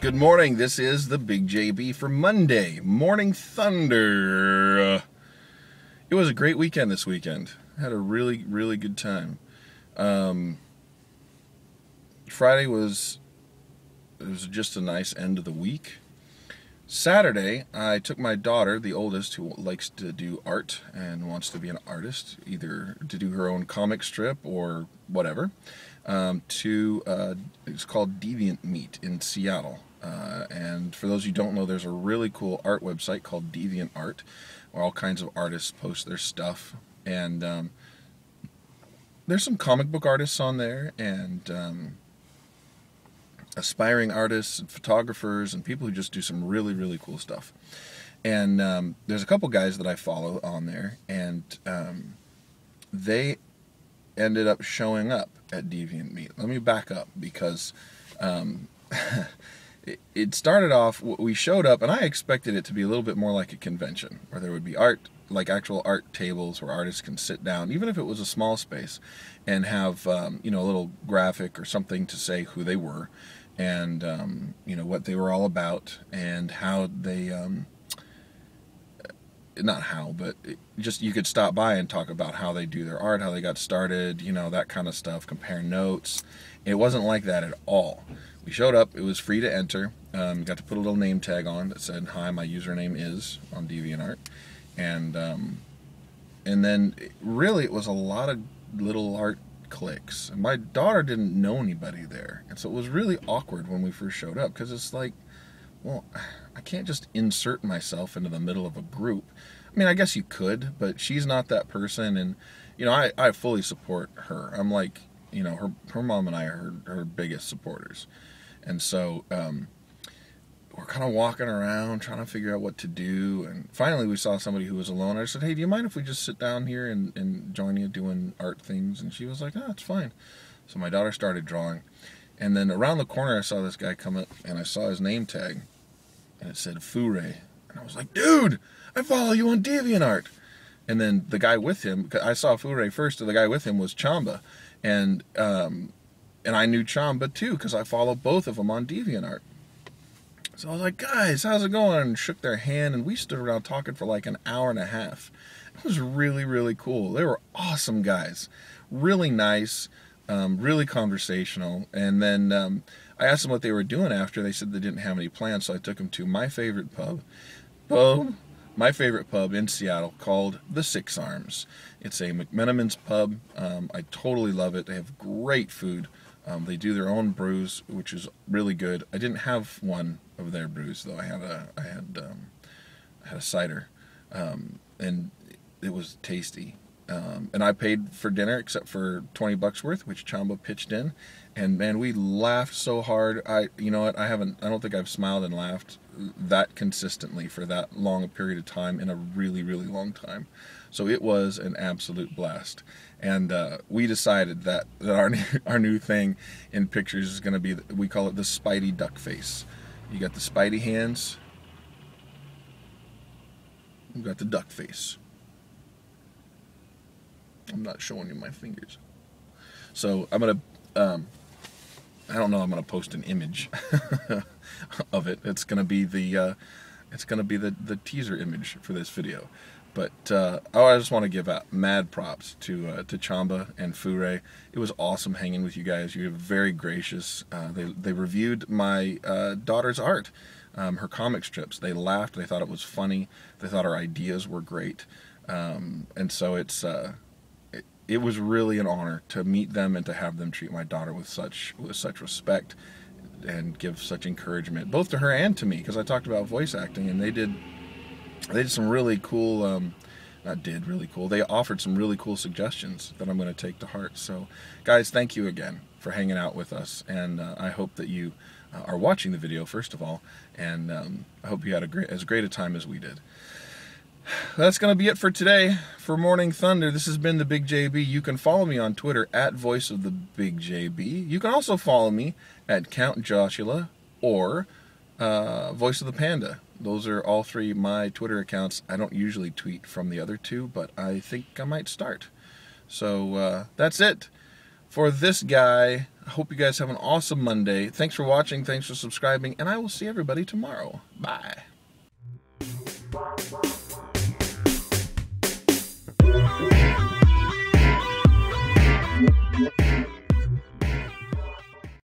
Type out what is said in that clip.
Good morning. This is the Big JB for Monday. Morning Thunder. It was a great weekend this weekend. I had a really, really good time. Friday was just a nice end of the week. Saturday, I took my daughter, the oldest, who likes to do art and wants to be an artist, either to do her own comic strip or whatever, it's called DeviantArt in Seattle. And for those who don't know, there's a really cool art website called DeviantArt, where all kinds of artists post their stuff. And there's some comic book artists on there, and aspiring artists and photographers and people who just do some really, really cool stuff. And there's a couple guys that I follow on there, and they ended up showing up at DeviantArt. Let me back up, because it started off, we showed up, and I expected it to be a little bit more like a convention, where there would be art, like actual art tables where artists can sit down, even if it was a small space, and have a little graphic or something to say who they were, and what they were all about, and how they not how, but just you could stop by and talk about how they do their art, how they got started, that kind of stuff, compare notes. It wasn't like that at all. We showed up, it was free to enter, got to put a little name tag on that said, "Hi, my username is," on DeviantArt, and then really it was a lot of little art clicks. And my daughter didn't know anybody there, and so it was really awkward when we first showed up, because it's like, well, I can't just insert myself into the middle of a group. I mean, I guess you could, but she's not that person, and I fully support her. I'm like, her mom and I are her biggest supporters. And so we're kind of walking around trying to figure out what to do, and finally we saw somebody who was alone. I said, "Hey, do you mind if we just sit down here and join you doing art things?" And she was like, "Oh, it's fine." So my daughter started drawing, and then around the corner I saw this guy come up, and I saw his name tag, and it said Fooray, and I was like, "Dude, I follow you on DeviantArt." And then the guy with him, I saw Fooray first, and the guy with him was Chamba, and I knew Chamba too, because I follow both of them on DeviantArt. So I was like, "Guys, how's it going?" And shook their hand, and we stood around talking for like an hour and a half. It was really, really cool. They were awesome guys, really nice, really conversational. And then I asked them what they were doing after. They said they didn't have any plans, so I took them to my favorite pub in Seattle, called the Six Arms. It's a McMenamin's pub. I totally love it. They have great food. They do their own brews, which is really good. I didn't have one of their brews though. I had a cider, and it was tasty. And I paid for dinner except for $20 worth, which Chamba pitched in. And man, we laughed so hard. I don't think I've smiled and laughed that consistently for that long a period of time in a really, really long time. So it was an absolute blast. And we decided that our new thing in pictures is going to be, we call it the Spidey duck face. You got the Spidey hands, you got the duck face. I'm not showing you my fingers. So I'm gonna, I don't know, I'm gonna post an image of it. It's gonna be the teaser image for this video. But I just want to give out mad props to Chamba and Fooray. It was awesome hanging with you guys. You were very gracious. They reviewed my daughter's art, her comic strips. They laughed. They thought it was funny. They thought our ideas were great. And so it was really an honor to meet them and to have them treat my daughter with such respect and give such encouragement, both to her and to me, because I talked about voice acting, and they did some really cool, they offered some really cool suggestions that I'm going to take to heart. So guys, thank you again for hanging out with us, and I hope that you are watching the video, first of all, and I hope you had as great a time as we did. That's going to be it for today for Morning Thunder. This has been the Big JB. You can follow me on Twitter at @VoiceOfTheBigJB. You can also follow me at Count Joshua or Voice of the Panda. Those are all three my Twitter accounts. I don't usually tweet from the other two, but I think I might start. So that's it. for this guy, I hope you guys have an awesome Monday. Thanks for watching. Thanks for subscribing. And I will see everybody tomorrow. Bye.